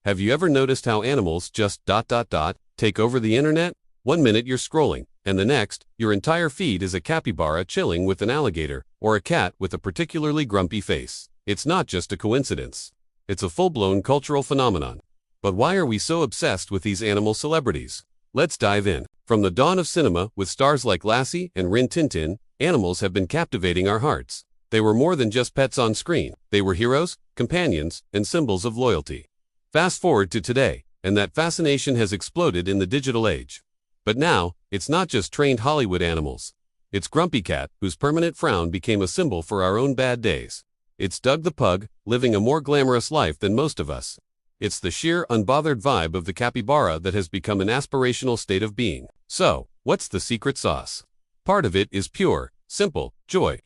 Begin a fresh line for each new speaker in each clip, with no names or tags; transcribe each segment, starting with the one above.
Have you ever noticed how animals just take over the internet? One minute you're scrolling, and the next, your entire feed is a capybara chilling with an alligator, or a cat with a particularly grumpy face. It's not just a coincidence. It's a full-blown cultural phenomenon. But why are we so obsessed with these animal celebrities? Let's dive in. From the dawn of cinema, with stars like Lassie and Rin Tin Tin, animals have been captivating our hearts. They were more than just pets on screen. They were heroes, companions, and symbols of loyalty. Fast forward to today, and that fascination has exploded in the digital age. But now, it's not just trained Hollywood animals. It's Grumpy Cat, whose permanent frown became a symbol for our own bad days. It's Doug the Pug, living a more glamorous life than most of us. It's the sheer, unbothered vibe of the capybara that has become an aspirational state of being. So, what's the secret sauce? Part of it is pure, simple joy.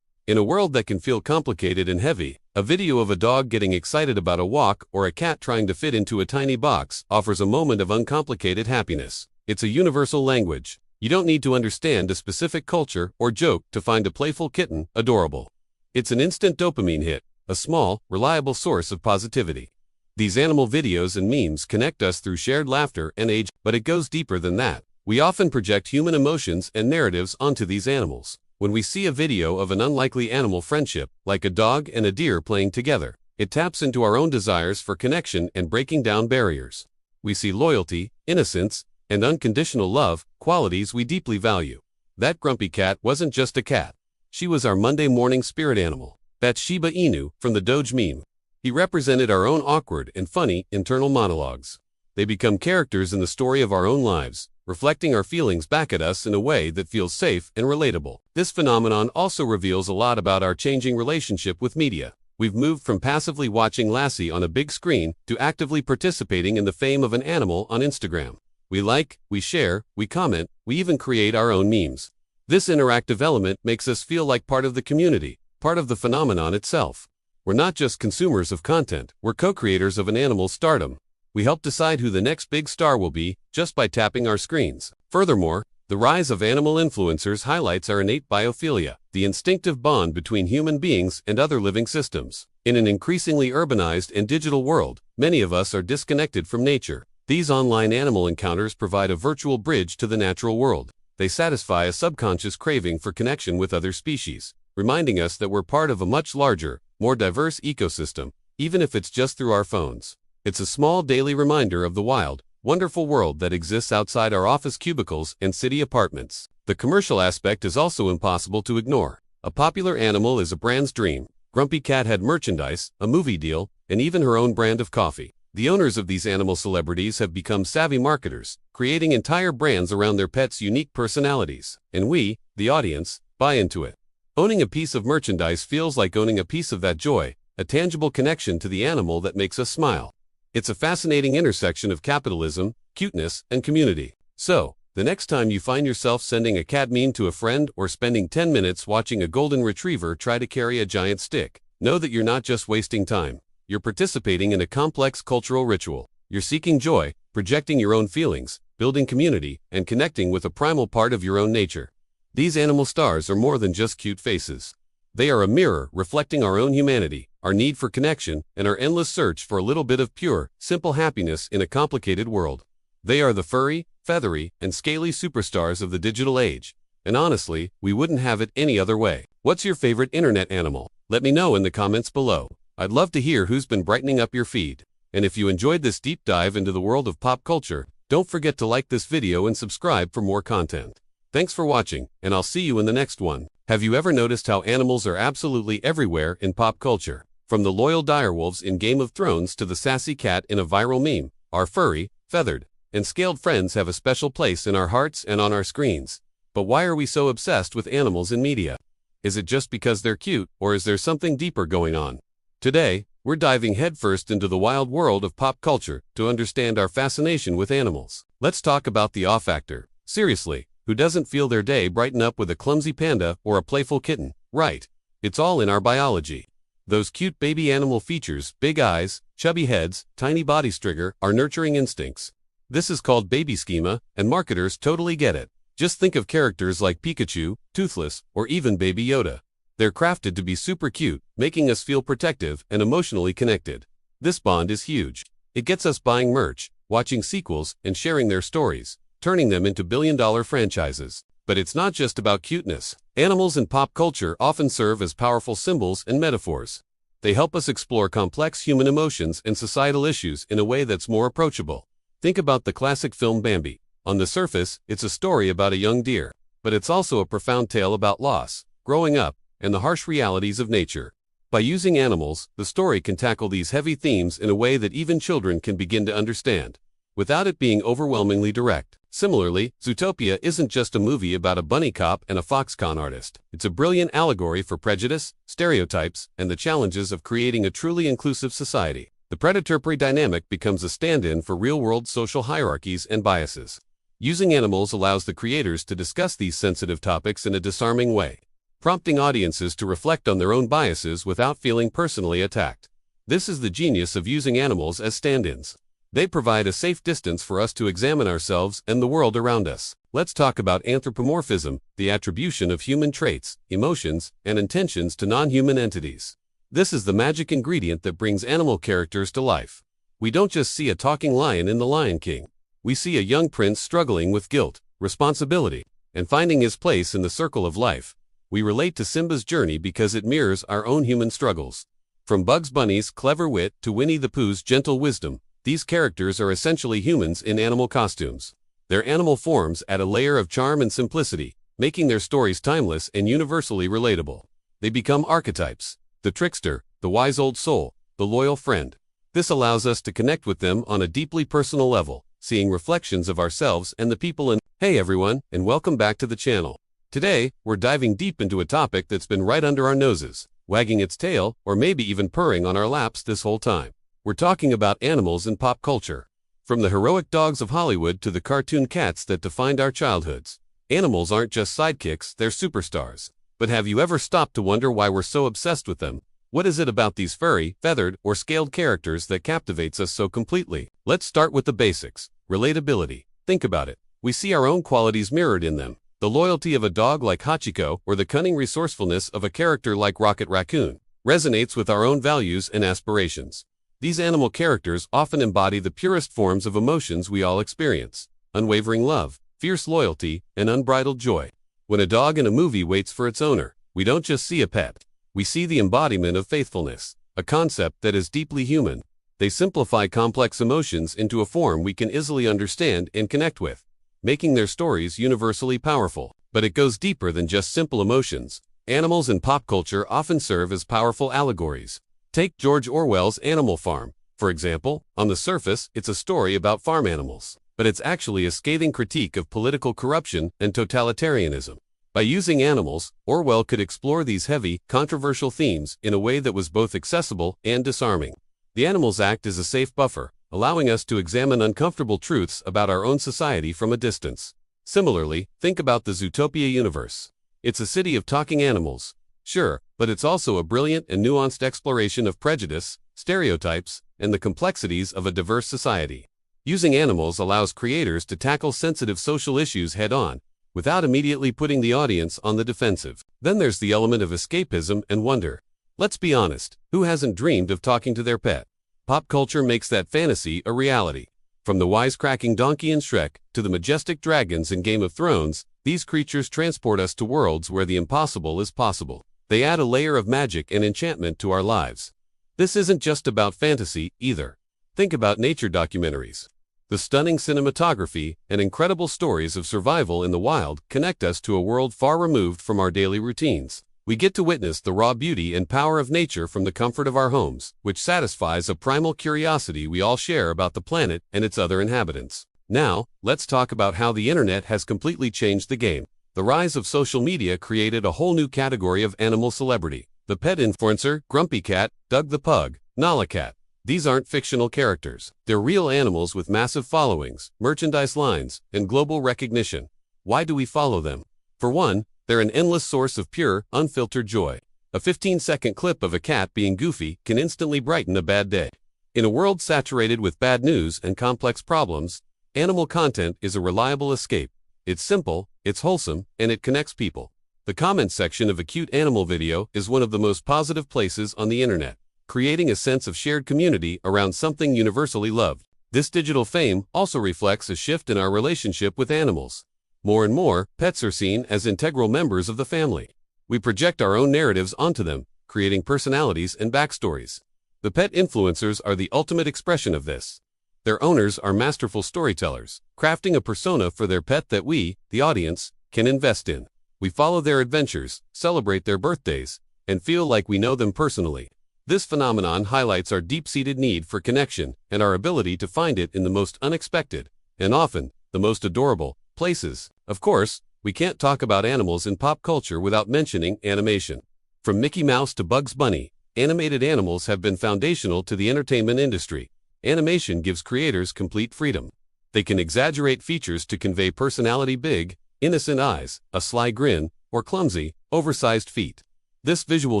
In a world that can feel complicated and heavy, a video of a dog getting excited about a walk or a cat trying to fit into a tiny box offers a moment of uncomplicated happiness. It's a universal language. You don't need to understand a specific culture or joke to find a playful kitten adorable. It's an instant dopamine hit, a small, reliable source of positivity. These animal videos and memes connect us through shared laughter and age, but it goes deeper than that. We often project human emotions and narratives onto these animals. When we see a video of an unlikely animal friendship, like a dog and a deer playing together, it taps into our own desires for connection and breaking down barriers. We see loyalty, innocence, and unconditional love, qualities we deeply value. That grumpy cat wasn't just a cat. She was our Monday morning spirit animal. That's Shiba Inu from the Doge meme. He represented our own awkward and funny internal monologues. They become characters in the story of our own lives, reflecting our feelings back at us in a way that feels safe and relatable. This phenomenon also reveals a lot about our changing relationship with media. We've moved from passively watching Lassie on a big screen to actively participating in the fame of an animal on Instagram. We like, we share, we comment, we even create our own memes. This interactive element makes us feel like part of the community, part of the phenomenon itself. We're not just consumers of content, we're co-creators of an animal's stardom. We help decide who the next big star will be just by tapping our screens. Furthermore, the rise of animal influencers highlights our innate biophilia, the instinctive bond between human beings and other living systems. In an increasingly urbanized and digital world, many of us are disconnected from nature. These online animal encounters provide a virtual bridge to the natural world. They satisfy a subconscious craving for connection with other species, reminding us that we're part of a much larger, more diverse ecosystem, even if it's just through our phones. It's a small daily reminder of the wild, wonderful world that exists outside our office cubicles and city apartments. The commercial aspect is also impossible to ignore. A popular animal is a brand's dream. Grumpy Cat had merchandise, a movie deal, and even her own brand of coffee. The owners of these animal celebrities have become savvy marketers, creating entire brands around their pets' unique personalities. And we, the audience, buy into it. Owning a piece of merchandise feels like owning a piece of that joy, a tangible connection to the animal that makes us smile. It's a fascinating intersection of capitalism, cuteness, and community. So, the next time you find yourself sending a cat meme to a friend or spending 10 minutes watching a golden retriever try to carry a giant stick, know that you're not just wasting time. You're participating in a complex cultural ritual. You're seeking joy, projecting your own feelings, building community, and connecting with a primal part of your own nature. These animal stars are more than just cute faces. They are a mirror reflecting our own humanity, our need for connection, and our endless search for a little bit of pure, simple happiness in a complicated world. They are the furry, feathery, and scaly superstars of the digital age. And honestly, we wouldn't have it any other way. What's your favorite internet animal? Let me know in the comments below. I'd love to hear who's been brightening up your feed. And if you enjoyed this deep dive into the world of pop culture, don't forget to like this video and subscribe for more content. Thanks for watching, and I'll see you in the next one. Have you ever noticed how animals are absolutely everywhere in pop culture? From the loyal direwolves in Game of Thrones to the sassy cat in a viral meme, our furry, feathered, and scaled friends have a special place in our hearts and on our screens. But why are we so obsessed with animals in media? Is it just because they're cute, or is there something deeper going on? Today, we're diving headfirst into the wild world of pop culture to understand our fascination with animals. Let's talk about the awe factor. Seriously, who doesn't feel their day brighten up with a clumsy panda or a playful kitten? Right. It's all in our biology. Those cute baby animal features, big eyes, chubby heads, tiny body strigger, are nurturing instincts. This is called baby schema, and marketers totally get it. Just think of characters like Pikachu, Toothless, or even Baby Yoda. They're crafted to be super cute, making us feel protective and emotionally connected. This bond is huge. It gets us buying merch, watching sequels, and sharing their stories, turning them into billion-dollar franchises. But it's not just about cuteness. Animals in pop culture often serve as powerful symbols and metaphors. They help us explore complex human emotions and societal issues in a way that's more approachable. Think about the classic film Bambi. On the surface, it's a story about a young deer, but it's also a profound tale about loss, growing up, and the harsh realities of nature. By using animals, the story can tackle these heavy themes in a way that even children can begin to understand, without it being overwhelmingly direct. Similarly, Zootopia isn't just a movie about a bunny cop and a Foxconn artist. It's a brilliant allegory for prejudice, stereotypes, and the challenges of creating a truly inclusive society. The predator-prey dynamic becomes a stand-in for real-world social hierarchies and biases. Using animals allows the creators to discuss these sensitive topics in a disarming way, prompting audiences to reflect on their own biases without feeling personally attacked. This is the genius of using animals as stand-ins. They provide a safe distance for us to examine ourselves and the world around us. Let's talk about anthropomorphism, the attribution of human traits, emotions, and intentions to non-human entities. This is the magic ingredient that brings animal characters to life. We don't just see a talking lion in The Lion King. We see a young prince struggling with guilt, responsibility, and finding his place in the circle of life. We relate to Simba's journey because it mirrors our own human struggles. From Bugs Bunny's clever wit to Winnie the Pooh's gentle wisdom, these characters are essentially humans in animal costumes. Their animal forms add a layer of charm and simplicity, making their stories timeless and universally relatable. They become archetypes: the trickster, the wise old soul, the loyal friend. This allows us to connect with them on a deeply personal level, seeing reflections of ourselves and the people in. Hey everyone, and welcome back to the channel. Today, we're diving deep into a topic that's been right under our noses, wagging its tail, or maybe even purring on our laps this whole time. We're talking about animals in pop culture. From the heroic dogs of Hollywood to the cartoon cats that defined our childhoods, animals aren't just sidekicks, they're superstars. But have you ever stopped to wonder why we're so obsessed with them? What is it about these furry, feathered, or scaled characters that captivates us so completely? Let's start with the basics. Relatability. Think about it. We see our own qualities mirrored in them. The loyalty of a dog like Hachiko or the cunning resourcefulness of a character like Rocket Raccoon resonates with our own values and aspirations. These animal characters often embody the purest forms of emotions we all experience: unwavering love, fierce loyalty, and unbridled joy. When a dog in a movie waits for its owner, we don't just see a pet. We see the embodiment of faithfulness, a concept that is deeply human. They simplify complex emotions into a form we can easily understand and connect with, making their stories universally powerful. But it goes deeper than just simple emotions. Animals in pop culture often serve as powerful allegories. Take George Orwell's Animal Farm, for example. On the surface, it's a story about farm animals, but it's actually a scathing critique of political corruption and totalitarianism. By using animals, Orwell could explore these heavy, controversial themes in a way that was both accessible and disarming. The animals act as a safe buffer, allowing us to examine uncomfortable truths about our own society from a distance. Similarly, think about the Zootopia universe. It's a city of talking animals, sure, but it's also a brilliant and nuanced exploration of prejudice, stereotypes, and the complexities of a diverse society. Using animals allows creators to tackle sensitive social issues head-on, without immediately putting the audience on the defensive. Then there's the element of escapism and wonder. Let's be honest, who hasn't dreamed of talking to their pet? Pop culture makes that fantasy a reality. From the wisecracking donkey in Shrek to the majestic dragons in Game of Thrones, these creatures transport us to worlds where the impossible is possible. They add a layer of magic and enchantment to our lives. This isn't just about fantasy, either. Think about nature documentaries. The stunning cinematography and incredible stories of survival in the wild connect us to a world far removed from our daily routines. We get to witness the raw beauty and power of nature from the comfort of our homes, which satisfies a primal curiosity we all share about the planet and its other inhabitants. Now, let's talk about how the internet has completely changed the game. The rise of social media created a whole new category of animal celebrity. The pet influencer, Grumpy Cat, Doug the Pug, Nala Cat. These aren't fictional characters. They're real animals with massive followings, merchandise lines, and global recognition. Why do we follow them? For one, they're an endless source of pure, unfiltered joy. A 15-second clip of a cat being goofy can instantly brighten a bad day. In a world saturated with bad news and complex problems, animal content is a reliable escape. It's simple, it's wholesome, and it connects people. The comment section of a cute animal video is one of the most positive places on the internet. creating a sense of shared community around something universally loved. This digital fame also reflects a shift in our relationship with animals. More and more, pets are seen as integral members of the family. We project our own narratives onto them, creating personalities and backstories. The pet influencers are the ultimate expression of this. Their owners are masterful storytellers, crafting a persona for their pet that we, the audience, can invest in. We follow their adventures, celebrate their birthdays, and feel like we know them personally. This phenomenon highlights our deep-seated need for connection and our ability to find it in the most unexpected, and often, the most adorable, places. Of course, we can't talk about animals in pop culture without mentioning animation. From Mickey Mouse to Bugs Bunny, animated animals have been foundational to the entertainment industry. Animation gives creators complete freedom. They can exaggerate features to convey personality: big, innocent eyes, a sly grin, or clumsy, oversized feet. This visual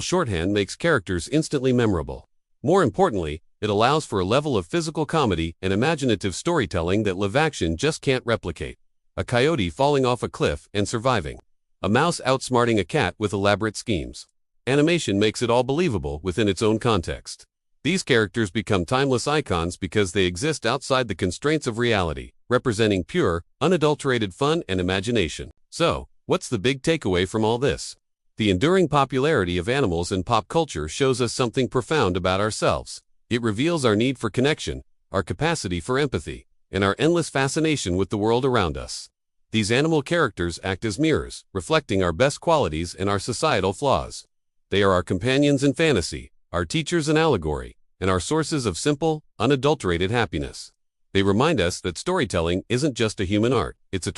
shorthand makes characters instantly memorable. More importantly, it allows for a level of physical comedy and imaginative storytelling that live action just can't replicate. A coyote falling off a cliff and surviving. A mouse outsmarting a cat with elaborate schemes. Animation makes it all believable within its own context. These characters become timeless icons because they exist outside the constraints of reality, representing pure, unadulterated fun and imagination. So, what's the big takeaway from all this? The enduring popularity of animals in pop culture shows us something profound about ourselves. It reveals our need for connection, our capacity for empathy, and our endless fascination with the world around us. These animal characters act as mirrors, reflecting our best qualities and our societal flaws. They are our companions in fantasy, our teachers in allegory, and our sources of simple, unadulterated happiness. They remind us that storytelling isn't just a human art, it's a